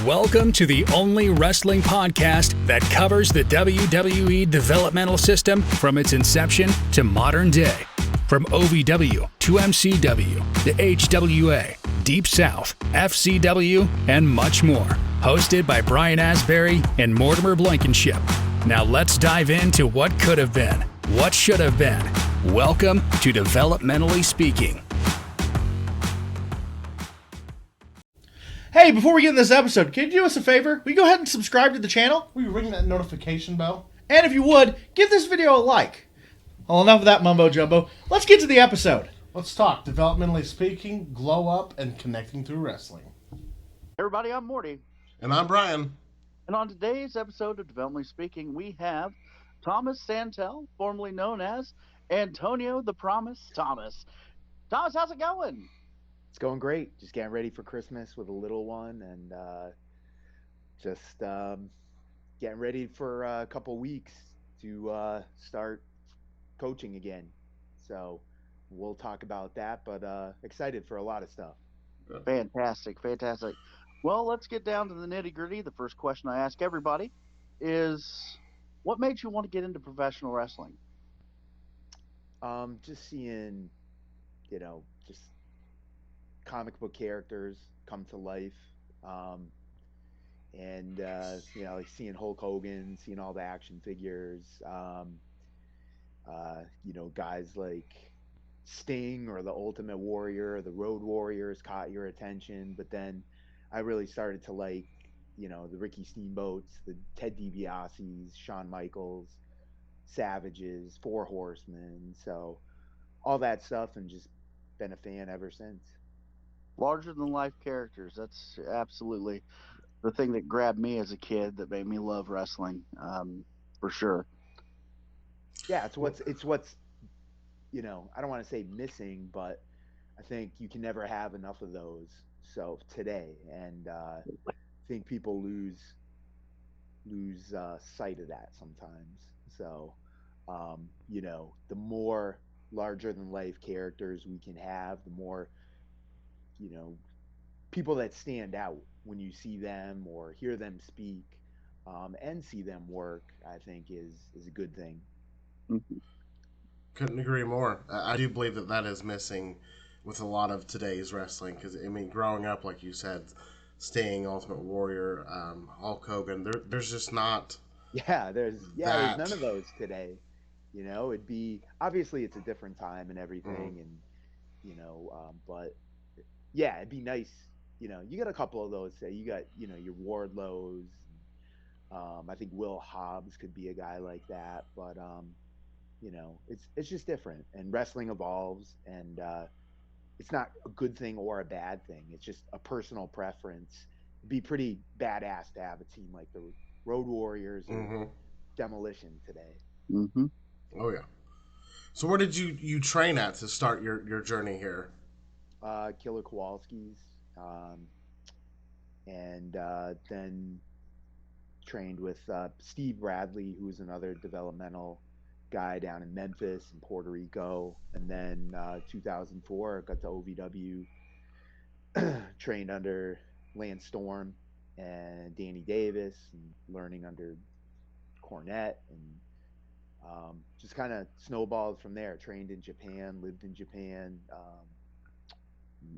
Welcome to the only wrestling podcast that covers the WWE developmental system from its inception to modern day. From OVW to MCW, the HWA, Deep South, FCW, and much more. Hosted by Brian Asbury and Mortimer Blankenship. Now let's dive into what could have been, what should have been. Welcome to Developmentally Speaking. Hey, before we get in this episode, can you do us a favor? Will you go ahead and subscribe to the channel? Will you ring that notification bell? And if you would, give this video a like. Well, enough of that mumbo jumbo. Let's get to the episode. Let's talk developmentally speaking, glow up, and connecting through wrestling. Hey everybody, I'm Morty. And I'm Brian. And on today's episode of Developmentally Speaking, we have Thomas Santell, formerly known as Antonio the Promise Thomas. Thomas, how's it going? It's going great. Just getting ready for Christmas with a little one, and just getting ready for a couple weeks to start coaching again. So we'll talk about that, but excited for a lot of stuff. Fantastic. Well, let's get down to the nitty-gritty. The first question I ask everybody is, what made you want to get into professional wrestling? Just seeing, just comic book characters come to life, and like seeing Hulk Hogan, seeing all the action figures, guys like Sting or the Ultimate Warrior or the Road Warriors caught your attention. But then I really started to like, the Ricky Steamboats, the Ted DiBiase's, Shawn Michaels, Savages, Four Horsemen, so all that stuff, and just been a fan ever since. Larger than life characters. That's absolutely the thing that grabbed me as a kid that made me love wrestling, for sure. Yeah, it's what's I don't want to say missing, but I think you can never have enough of those. So today, and I think people lose sight of that sometimes. So the more larger than life characters we can have, the more people that stand out when you see them or hear them speak, and see them work, I think is a good thing. Mm-hmm. Couldn't agree more. I do believe that is missing with a lot of today's wrestling, because growing up, like you said, Sting, Ultimate Warrior, Hulk Hogan, there's just not. There's none of those today. It'd be, obviously it's a different time and everything, and but yeah, it'd be nice. You got a couple of those. You got your Wardlows. I think Will Hobbs could be a guy like that, but it's just different. And wrestling evolves, and it's not a good thing or a bad thing. It's just a personal preference. It'd be pretty badass to have a team like the Road Warriors or Demolition today. Mm-hmm. Oh yeah. So where did you train at to start your journey here? Killer Kowalski's, and then trained with Steve Bradley, who's another developmental guy down in Memphis and Puerto Rico. And then 2004, got to OVW, trained under Lance Storm and Danny Davis, and learning under Cornette, and just kind of snowballed from there. Trained in Japan, lived in Japan,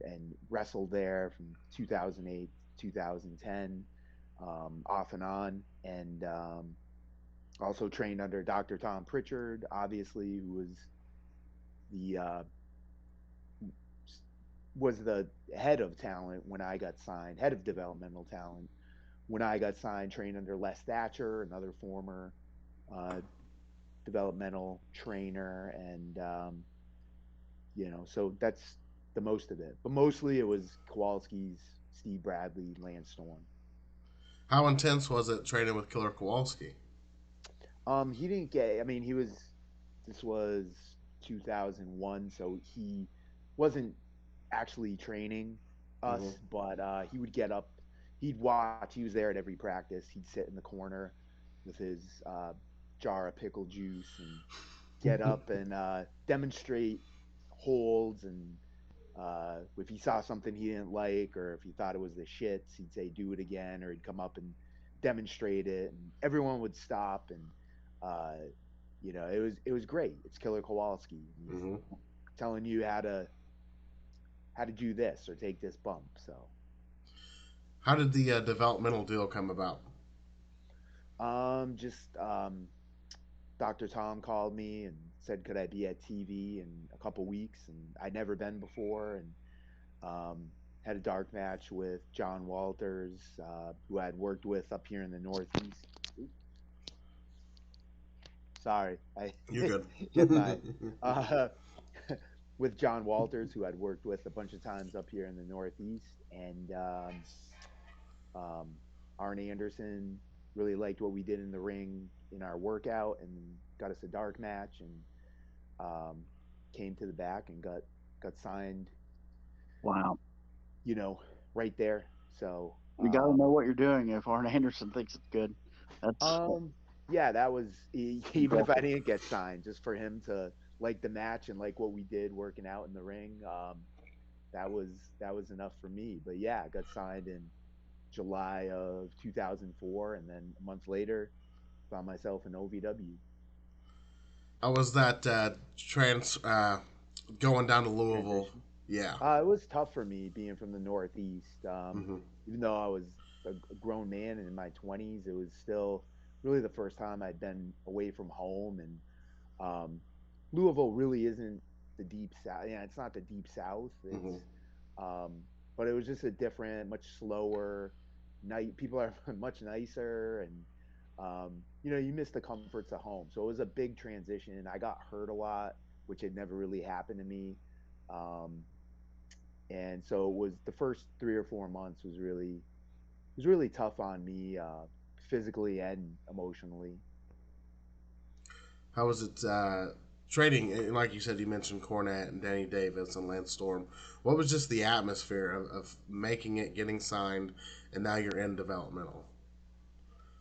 and wrestled there from 2008 to 2010, off and on, and also trained under Dr. Tom Pritchard, obviously, who was the head of talent when I got signed, head of developmental talent when I got signed. Trained under Les Thatcher, another former developmental trainer, and so that's the most of it. But mostly it was Kowalski's, Steve Bradley, Lance Storm. How intense was it training with Killer Kowalski? He didn't get, this was 2001, so he wasn't actually training us, but he would get up, he'd watch, he was there at every practice, he'd sit in the corner with his jar of pickle juice and get up and demonstrate holds and If he saw something he didn't like, or if he thought it was the shits, he'd say do it again, or he'd come up and demonstrate it, and everyone would stop. And uh, it was great. It's Killer Kowalski. He's Hmm. telling you how to do this or take this bump. So How did the developmental deal come about? just Dr. Tom called me and said, could I be at TV in a couple weeks? And I'd never been before, and had a dark match with John Walters, who I'd worked with up here in the Northeast. Oop, sorry, I You're good. hit my uh, with John Walters, who I'd worked with a bunch of times up here in the Northeast, and um, Arn Anderson really liked what we did in the ring in our workout, and got us a dark match, and um, came to the back and got signed, Wow. you know, right there. So You got to know what you're doing if Arn Anderson thinks it's good. That's um, yeah, that was even if I impressive. didn't get signed, just for him to like the match and like what we did working out in the ring. That was enough for me. But yeah, I got signed in July of 2004, and then a month later, found myself in OVW. How was that trans going down to Louisville? Transition. Yeah. It was tough for me being from the Northeast. Hmm. Even though I was a grown man and in my 20s, it was still really the first time I'd been away from home. And um, Louisville really isn't the deep south. Yeah, it's not the deep south. Hmm. Um, but it was just a different, much slower night. People are much nicer, and you miss the comforts of home. So it was a big transition. I got hurt a lot, which had never really happened to me. Um, and so it was the first 3 or 4 months was really tough on me, physically and emotionally. How was it trading? And like you said, you mentioned Cornette and Danny Davis and Lance Storm. What was just the atmosphere of making it, getting signed, and now you're in developmental?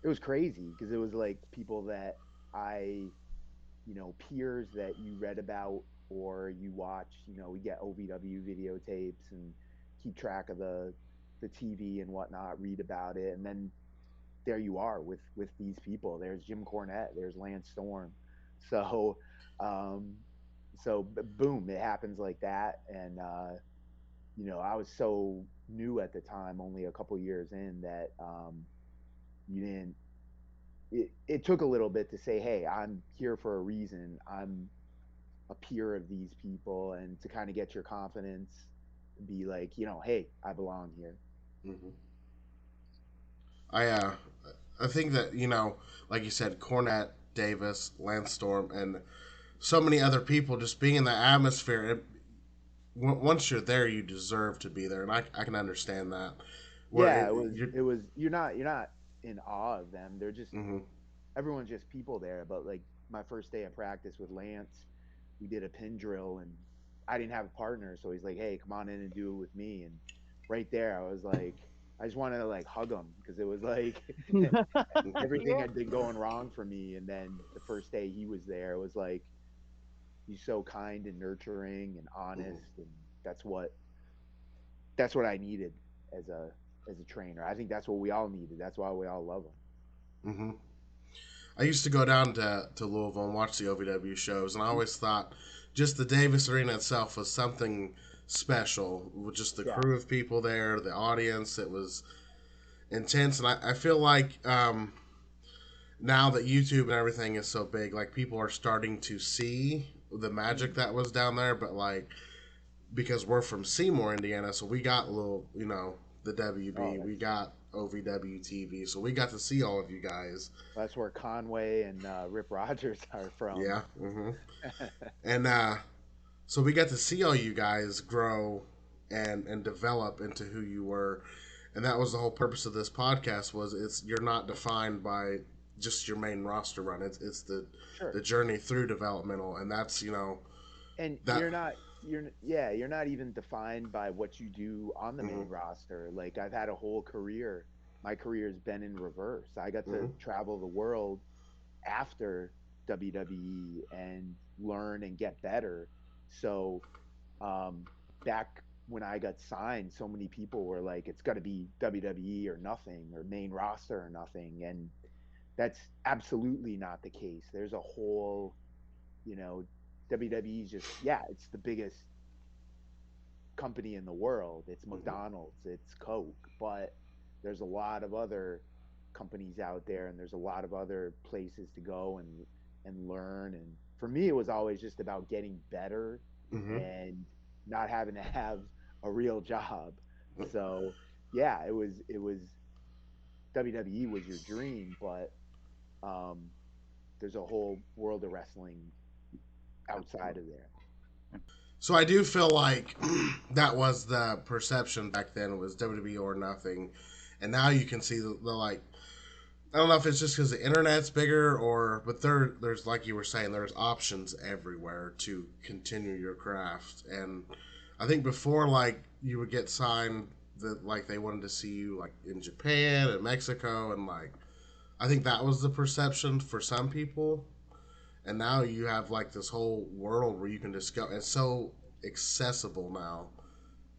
It was crazy because it was like people that I, peers that you read about or you watch. We get OVW videotapes and keep track of the TV and whatnot, read about it, and then there you are with these people. There's Jim Cornette, there's Lance Storm. So, um, boom, it happens like that. And I was so new at the time, only a couple years in, that you didn't. It took a little bit to say, hey, I'm here for a reason. I'm a peer of these people, and to kind of get your confidence, be like, hey, I belong here. Hmm. I I think that like you said, Cornette, Davis, Lance Storm, and so many other people just being in the atmosphere. Once you're there, you deserve to be there, and I can understand that. Where Yeah, it was. you're. It was. You're not in awe of them. They're just Hmm. everyone's just people there. But like my first day of practice with Lance, we did a pin drill, and I didn't have a partner, so he's like, "Hey, come on in and do it with me." And right there, I was like, I just wanted to like hug him because it was like everything Yeah. had been going wrong for me. And then the first day he was there, it was like he's so kind and nurturing and Hmm. honest, and that's what I needed as a trainer. I think that's what we all needed. That's why we all love him. Hmm. I used to go down to Louisville and watch the OVW shows, and I always thought just the Davis Arena itself was something special with just the Yeah. crew of people there, the audience. It was intense, and I feel like now that YouTube and everything is so big, like people are starting to see the magic Mm. that was down there, but like because we're from Seymour, Indiana, so we got little, the Oh, WB, we got OVW TV, so we got to see all of you guys. that's where Conway and Rip Rogers are from. Yeah. Hmm. And so we got to see all you guys grow and develop into who you were, and that was the whole purpose of this podcast. Was it's you're not defined by just your main roster run. It's the Sure. journey through developmental, and that's And that. you're not even defined by what you do on the Hmm. main roster. Like I've had a whole career. My career's been in reverse. I got to Hmm. travel the world after WWE and learn and get better. So um, back when I got signed, so many people were like, it's got to be WWE or nothing, or main roster or nothing. And that's absolutely not the case. There's a whole, you know, WWE's just, yeah, it's the biggest company in the world. It's McDonald's, it's Coke, but there's a lot of other companies out there, and there's a lot of other places to go and learn. And for me, it was always just about getting better Mm-hmm. and not having to have a real job. So yeah, it was WWE was your dream, but um, there's a whole world of wrestling outside of there. So I do feel like that was the perception back then, was WWE or nothing, and now you can see the like. I don't know if it's just because the internet's bigger, or but there's like you were saying, there's options everywhere to continue your craft. And I think before, like, you would get signed that like they wanted to see you like in Japan and Mexico, and like I think that was the perception for some people. And now you have like this whole world where you can just go. It's so accessible now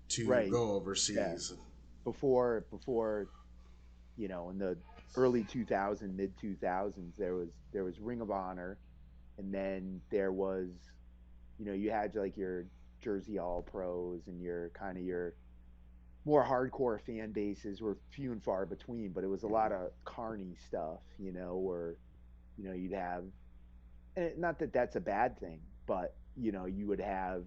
to Right. go Yeah. overseas. Before in the early 2000, mid 2000s, there was Ring of Honor, and then there was, you had like your Jersey All Pros, and your kind of your more hardcore fan bases were few and far between, but it was a lot of carny stuff, where you'd have, and not that that's a bad thing, but you would have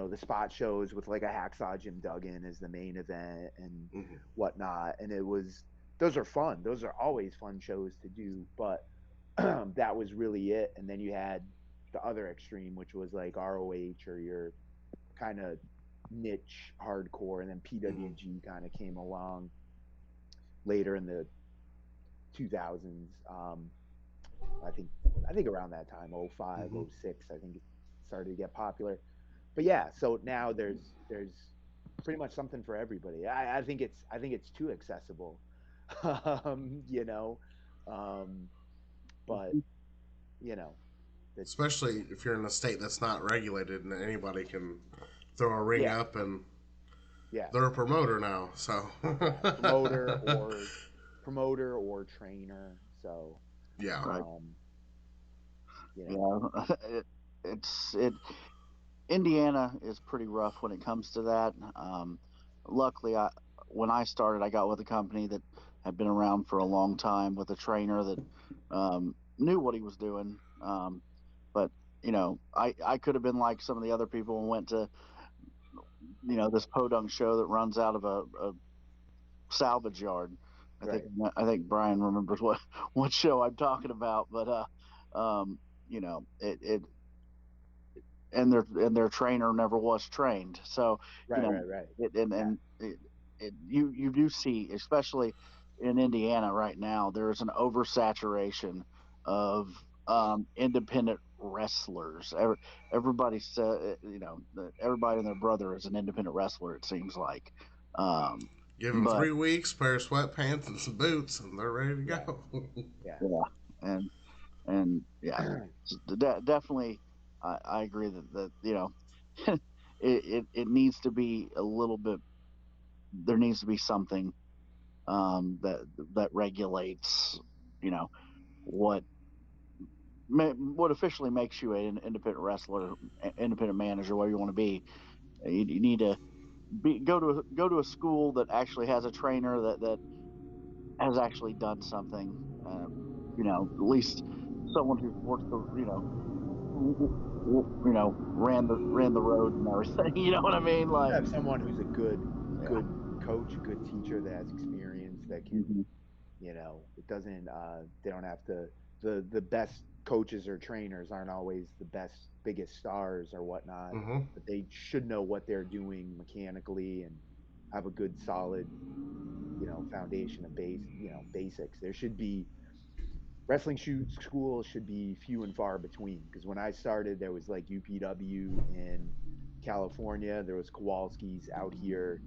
the spot shows with like a Hacksaw Jim Duggan as the main event and Mm-hmm. whatnot. And those are fun. Those are always fun shows to do. But that was really it. And then you had the other extreme, which was like ROH, or your kind of niche hardcore. And then Mm-hmm. PWG kind of came along later in the 2000s. I think I think around that time, 05, Mm-hmm. 06, I think it started to get popular. But yeah, so now there's pretty much something for everybody. I think it's too accessible. um, you know. Um, but you know, it's Especially if you're in a state that's not regulated and anybody can throw a ring yeah, up and yeah, they're a promoter now. So yeah. Promoter or trainer. So yeah. Right. um, you know, Yeah. It Indiana is pretty rough when it comes to that. Luckily, when I started, I got with a company that had been around for a long time, with a trainer that knew what he was doing. But I could have been like some of the other people and went to this podunk show that runs out of a salvage yard. I think right, I think Brian remembers what show I'm talking about. But it and their trainer never was trained. So you right, know, right, right. it Yeah, and you do see, especially in Indiana right now, there's an oversaturation of independent wrestlers. Everybody said, everybody and their brother is an independent wrestler. It seems like, um, Give them but 3 weeks, pair of sweatpants and some boots, and they're ready to yeah, go. yeah. yeah, and yeah, definitely, I agree that it needs to be a little bit. There needs to be something that regulates, you know, what what officially makes you an independent wrestler, independent manager, whatever you want to be. You need to go to a school that actually has a trainer that has actually done something. At least someone who's worked ran the road and everything. You know what I mean? Like, Have someone who's a good yeah. good coach, a good teacher that has experience, that can, Hmm. it doesn't they don't have to, the best coaches or trainers aren't always the best biggest stars or whatnot, Mm-hmm. but they should know what they're doing mechanically, and have a good solid, foundation of basics. There should be wrestling schools should be few and far between, because when I started, there was like UPW in California, there was Kowalski's out here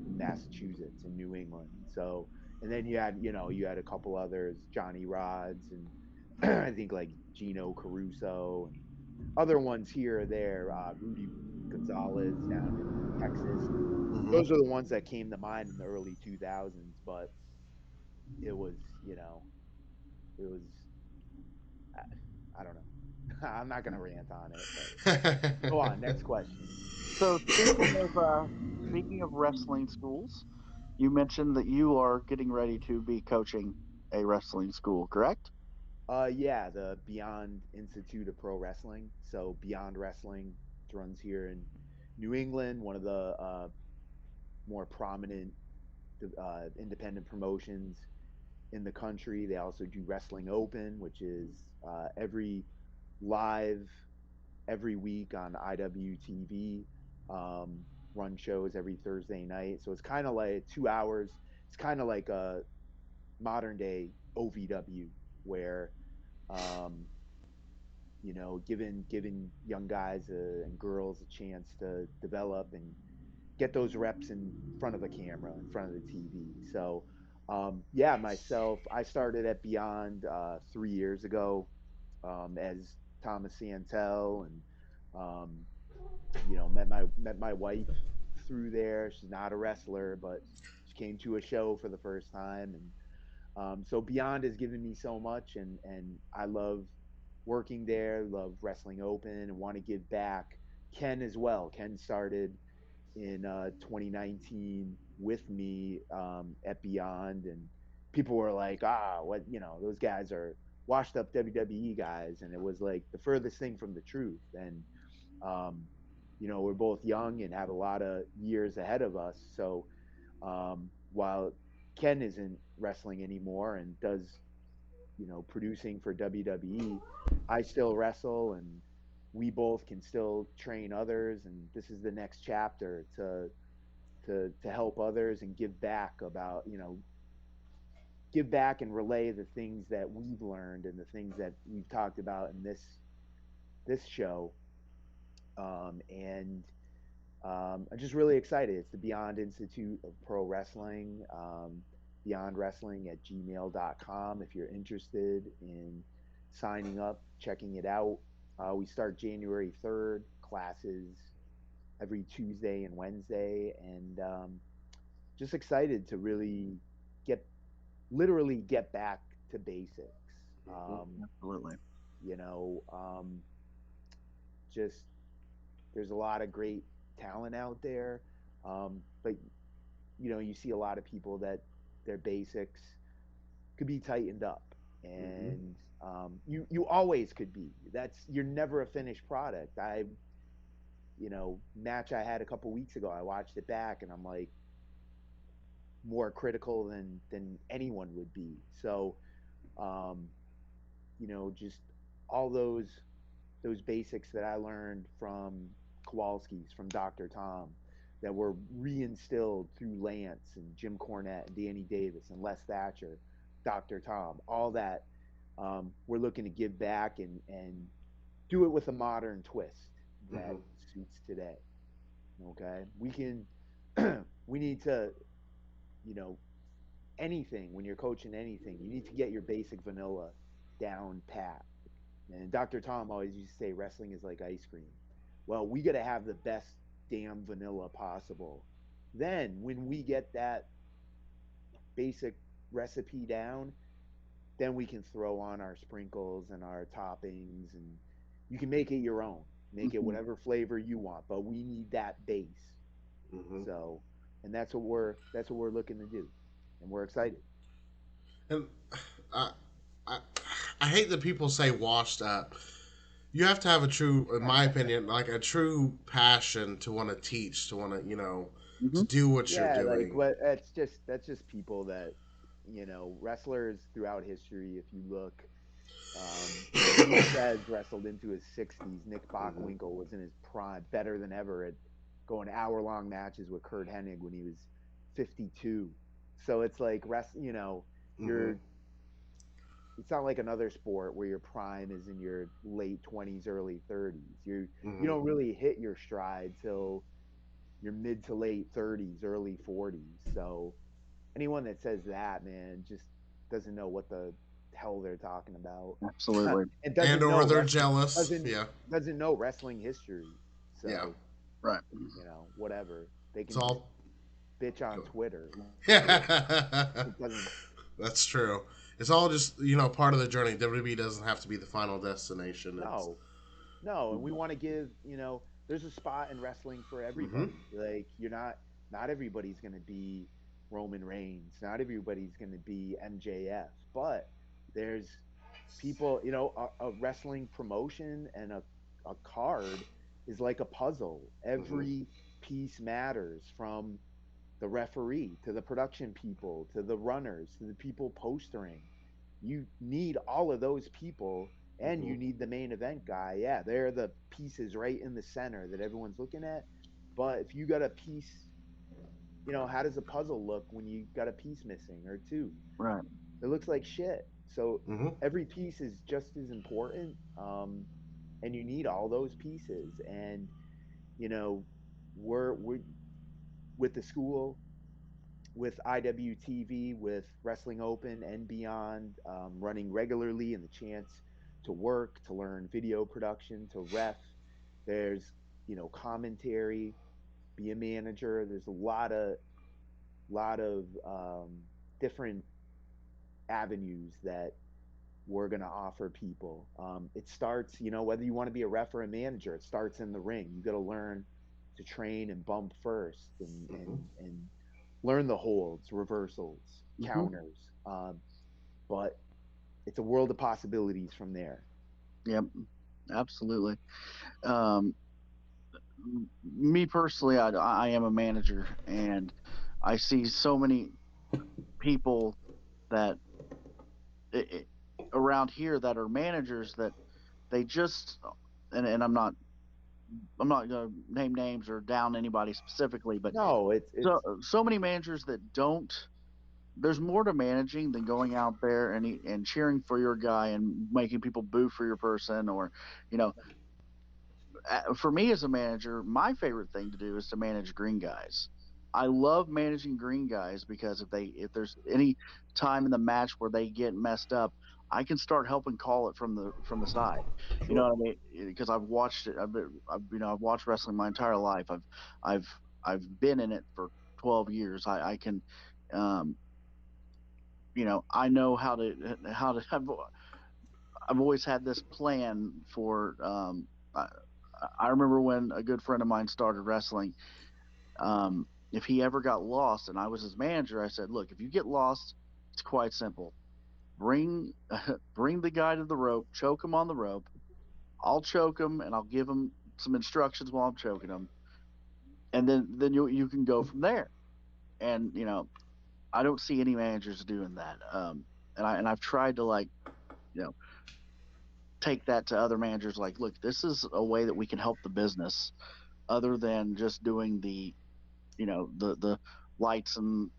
in Massachusetts and New England. So, and then you had a couple others, Johnny Rods, and I think like Gino Caruso, other ones here or there, Rudy Gonzalez down in Texas. Hmm. Those are the ones that came to mind in the early 2000s. But it was, it was, I don't know. I'm not gonna rant on it, but go on. Next question. So speaking of wrestling schools, you mentioned that you are getting ready to be coaching a wrestling school, correct? Yeah, the Beyond Institute of Pro Wrestling. So Beyond Wrestling runs here in New England, one of the more prominent independent promotions in the country. They also do Wrestling Open, which is every live every week on IWTV. Um, Run shows every Thursday night. So it's kind of like 2 hours. It's kind of like a modern day OVW where um, giving young guys and girls a chance to develop and get those reps in front of a camera, in front of the TV. So, yeah, myself, I started at Beyond 3 years ago as Thomas Santell, and um, met my wife through there. She's not a wrestler, but she came to a show for the first time, and so Beyond has given me so much, and I love working there, love Wrestling Open, and want to give back. Ken as well. Ken started in 2019 with me at Beyond, and people were like, what, those guys are washed up WWE guys, and it was like the furthest thing from the truth. And um, we're both young and have a lot of years ahead of us. So while Ken isn't wrestling anymore and does, producing for WWE, I still wrestle, and we both can still train others. And this is the next chapter to help others and give back and relay the things that we've learned and the things that we've talked about in this show. And I'm just really excited. It's the Beyond Institute of Pro Wrestling, Beyond Wrestling at gmail.com. If you're interested in signing up, checking it out, we start January 3rd, classes every Tuesday and Wednesday. And just excited to really get, literally get back to basics. Um, Absolutely. you know, um, just there's a lot of great talent out there. But you see a lot of people that their basics could be tightened up, Hmm. and you always could be. You're never a finished product. Match I had a couple weeks ago, I watched it back, and I'm like more critical than anyone would be. So, um, just all those basics that I learned from Kowalski's, from Dr. Tom, that were reinstilled through Lance and Jim Cornette and Danny Davis and Les Thatcher, Dr. Tom, all that we're looking to give back and do it with a modern twist that Hmm. suits today. Okay, we need to, you know, anything when you're coaching anything, you need to get your basic vanilla down pat. And Dr. Tom always used to say wrestling is like ice cream. Well, we got to have the best damn vanilla possible. Then, when we get that basic recipe down, then we can throw on our sprinkles and our toppings, and you can make it your own. Make it Mhm. whatever flavor you want, but we need that base. Hmm. So, and that's what we're looking to do, and we're excited. And I, I, I hate that people say washed up. You have to have a true, in my opinion, like a true passion to want to teach, to want to, to Mhm. do what you're Yeah, like doing. what that's just people that wrestlers throughout history. If you look, Lou Thesz wrestled into his 60s. Nick Hmm. Bockwinkel was in his prime, better than ever at going hour-long matches with Kurt Hennig when he was 52. So it's like Hmm. you're. It's not like another sport where your prime is in your late 20s, early 30s. You Hmm. don't really hit your stride till your mid to late 30s, early 40s. So anyone that says that, man, just doesn't know what the hell they're talking about. Absolutely. And And doesn't or know they're wrestling, jealous. doesn't Yeah. doesn't know wrestling history. Yeah. So, Right. whatever. They It's can just all. bitch on Twitter. Yeah. It doesn't. That's true. It's all just part of the journey. WWE doesn't have to be the final destination. It's No, no, and we want to give, there's a spot in wrestling for everybody. Like not everybody's going to be Roman Reigns, not everybody's going to be MJF, but there's people, a wrestling promotion and a card is like a puzzle. Every piece matters, from the referee to the production people to the runners to the people postering. You need all of those people, and you need the main event guy. Yeah, they're the pieces right in the center that everyone's looking at. But if you got a piece, how does a puzzle look when you got a piece missing or two? Right. It looks like shit. So mm-hmm. every piece is just as important, and you need all those pieces. And we're with the school, with IWTV, with Wrestling Open and beyond, running regularly, and the chance to work, to learn video production, to ref. There's, commentary, be a manager. There's a lot of different avenues that we're going to offer people. It starts, whether you want to be a ref or a manager, it starts in the ring. You got to learn to train and bump first, and learn the holds, reversals, counters. But it's a world of possibilities from there. Yep. Absolutely. Um, Me personally, I am a manager, and I see so many people that i around here that are managers that they just, and I'm not going to name names or down anybody specifically, but No, it's so many managers that don't. There's more to managing than going out there and cheering for your guy and making people boo for your person, or you know for me as a manager, my favorite thing to do is to manage green guys. I love managing green guys because if there's any time in the match where they get messed up, I can start helping call it from the side. You know sure. what I mean? Because I've watched it. I've watched wrestling my entire life. I've I've been in it for 12 years. I can, um, I know I've always had this plan for. I remember when a good friend of mine started wrestling. If he ever got lost and I was his manager, I said, "Look, if you get lost, it's quite simple. Bring bring the guy to the rope, choke him on the rope. I'll choke him and I'll give him some instructions while I'm choking him, and then you can go from there." And I don't see any managers doing that. I've tried to you know take that to other managers. Like, look, this is a way that we can help the business other than just doing the lights and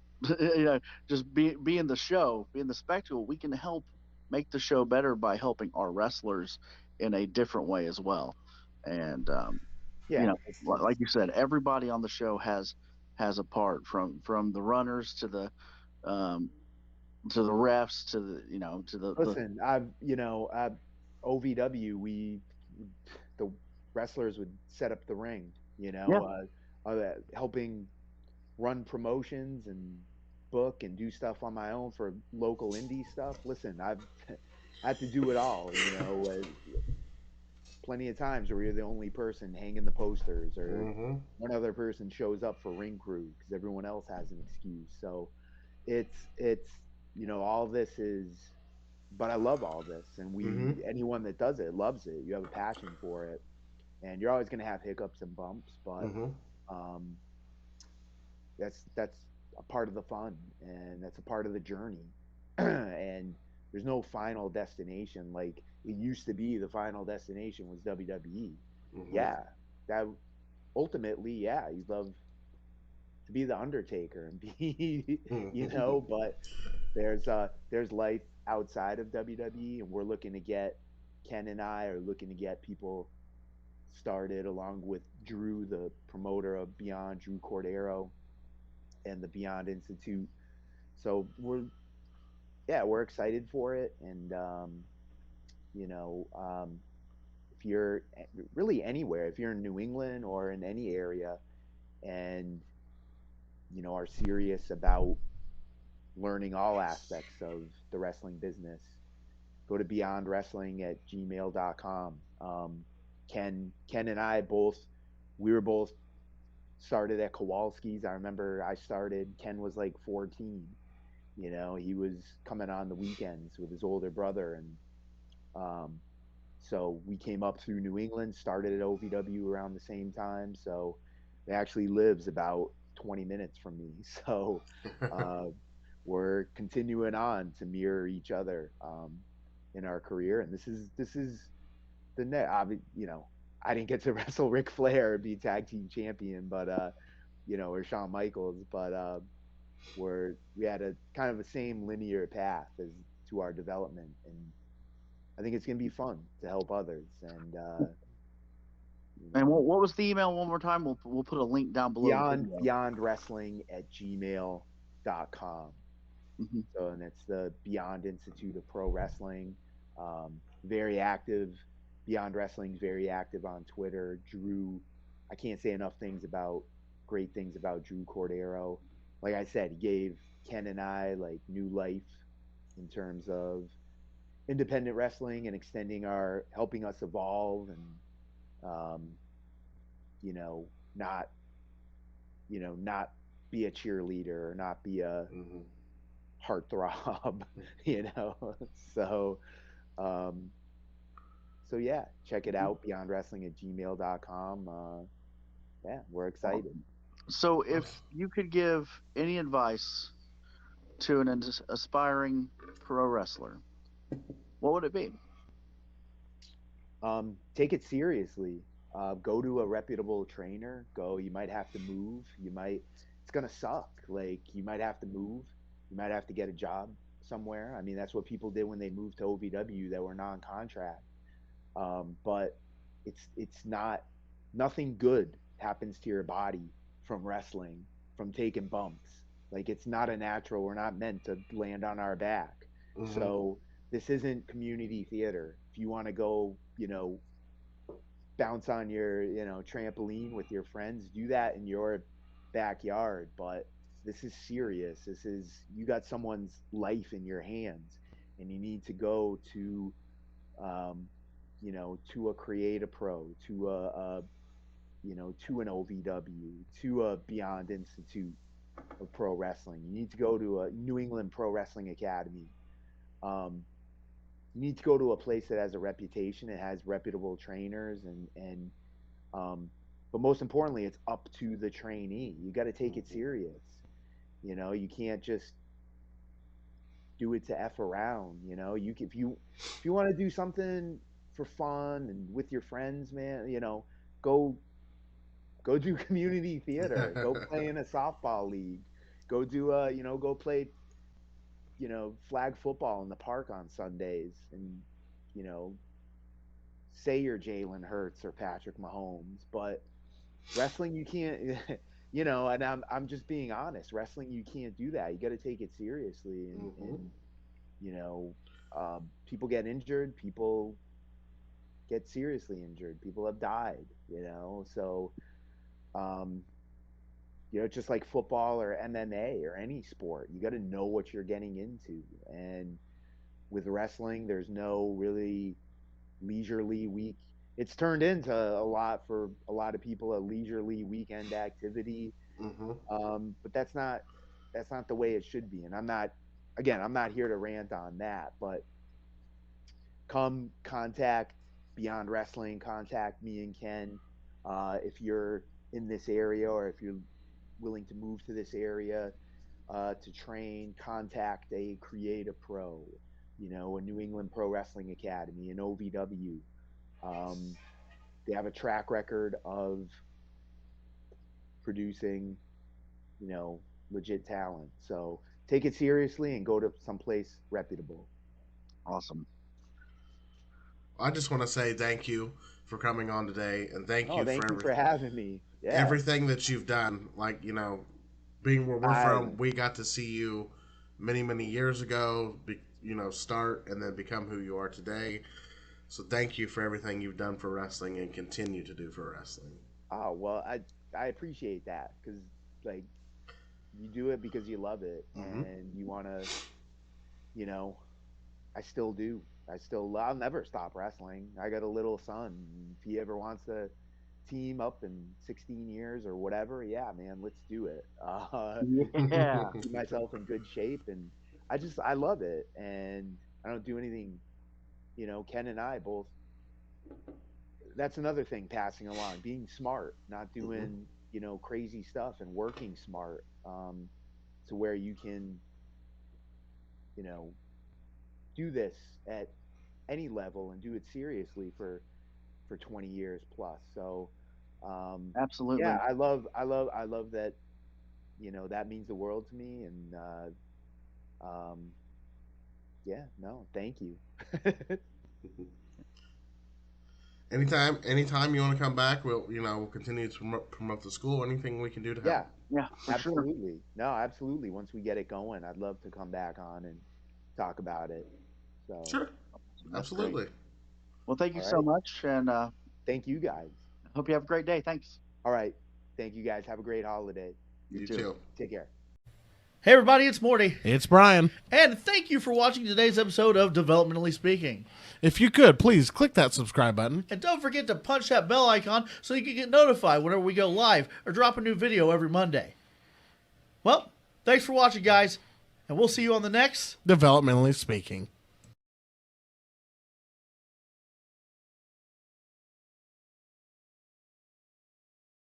just being the show, being the spectacle. We can help make the show better by helping our wrestlers in a different way as well. And Yeah, like you said, everybody on the show has a part, from the runners um, to the refs to the listen. I've OVW. The wrestlers would set up the ring. yeah. Helping run promotions and book and do stuff on my own for local indie stuff. Listen, I've had to do it all. Plenty of times where you're the only person hanging the posters, or one other person shows up for ring crew because everyone else has an excuse. So it's all this is, but I love all this, and anyone that does it loves it. You have a passion for it, and you're always going to have hiccups and bumps, but um, that's a part of the fun, and that's a part of the journey. And there's no final destination like it used to be. The final destination was WWE. Yeah, that ultimately, yeah, you'd love to be the Undertaker and be, but there's life outside of WWE, and we're looking to get Ken and I are looking to get people started, along with Drew, the promoter of Beyond, Drew Cordero, and the Beyond Institute. So we're yeah, we're excited for it. And, you know, if you're really anywhere, if you're in New England or in any area and, are serious about learning all aspects of the wrestling business, go to beyondwrestling@gmail.com. Ken and I both, we were both started at Kowalski's. I remember I started, Ken was like 14. He was coming on the weekends with his older brother. And um, so we came up through New England, started at OVW around the same time. So he actually lives about 20 minutes from me. So uh, we're continuing on to mirror each other in our career. And this is the net. I didn't get to wrestle Ric Flair and be tag team champion, but or Shawn Michaels, but we had a kind of the same linear path as to our development. And I think it's gonna be fun to help others. And And what was the email one more time? We'll put a link down below the video. beyondwrestling@gmail.com. Mm-hmm. So, and it's the Beyond Institute of Pro Wrestling. Very active. Beyond Wrestling's very active on Twitter. Drew, I can't say enough great things about Drew Cordero. Like I said, he gave Ken and I like new life in terms of independent wrestling and helping us evolve and, you know, not, not be a cheerleader or not be a heartthrob, So, um, so yeah, check it out, beyondwrestling@gmail.com. Yeah, we're excited. So if you could give any advice to an aspiring pro wrestler, what would it be? Take it seriously. Go to a reputable trainer. You might have to move. It's going to suck. Like, you might have to move. You might have to get a job somewhere. I mean, that's what people did when they moved to OVW that were non-contract. But it's not, nothing good happens to your body from wrestling, from taking bumps. Like, it's not a natural. We're not meant to land on our back. Mm-hmm. So this isn't community theater. If you want to go, bounce on your, trampoline with your friends, do that in your backyard. But this is serious. You got someone's life in your hands, and you need to go to, to a Create a Pro, to to an OVW, to a Beyond Institute of Pro Wrestling. You need to go to a New England Pro Wrestling Academy. You need to go to a place that has a reputation, it has reputable trainers, and but most importantly, it's up to the trainee. You got to take it serious. You can't just do it to F around. If you want to do something for fun and with your friends, man, go do community theater, go play in a softball league, go do go play flag football in the park on Sundays, and say you're Jalen Hurts or Patrick Mahomes. But wrestling, you can't. And I'm just being honest. Wrestling, you can't do that. You got to take it seriously, and people get injured, people get seriously injured, people have died. So just like football or MMA or any sport, you got to know what you're getting into. And with wrestling, there's no really leisurely week. It's turned into for a lot of people, a leisurely weekend activity. But that's not the way it should be. And I'm not here to rant on that, but come contact Beyond Wrestling, contact me and Ken. If you're in this area, or if you're willing to move to this area to train, contact a Create a Pro, a New England Pro Wrestling Academy, an OVW. They have a track record of producing, legit talent. So take it seriously and go to someplace reputable. Awesome. I just want to say thank you for coming on today, and thank you for having me. Everything that you've done. Like, being where we're from, we got to see you many years ago, start and then become who you are today. So thank you for everything you've done for wrestling and continue to do for wrestling. Oh well, I appreciate that because like you do it because you love it Mm-hmm. and you want to, you know, I still do. I'll never stop wrestling. I got a little son. If he ever wants to team up in 16 years or whatever, yeah, man, let's do it. Yeah. Keep myself in good shape, and I love it, and I don't do anything. Ken and I both. That's another thing passing along, being smart, not Mm-hmm. doing crazy stuff, and working smart, to where you can you know do this at any level and do it seriously for 20 years plus. So, yeah, Absolutely. I love that. That means the world to me, and um, yeah, no, thank you. Anytime you want to come back, we'll continue to promote the school. Anything we can do to Yeah, help. Yeah, for sure. absolutely. No, absolutely. Once we get it going, I'd love to come back on and talk about it. So, Sure, That's great. absolutely. Well, thank you all so right. much, and Thank you guys. hope you have a great day. Thanks. All right. Thank you guys. Have a great holiday. You You too. too. Take care. Hey everybody, it's Morty, It's Brian. and thank you for watching today's episode of Developmentally Speaking. If you could, please click that subscribe button. And don't forget to punch that bell icon so you can get notified whenever we go live or drop a new video every Monday. Well, thanks for watching, guys, and we'll see you on the next Developmentally speaking.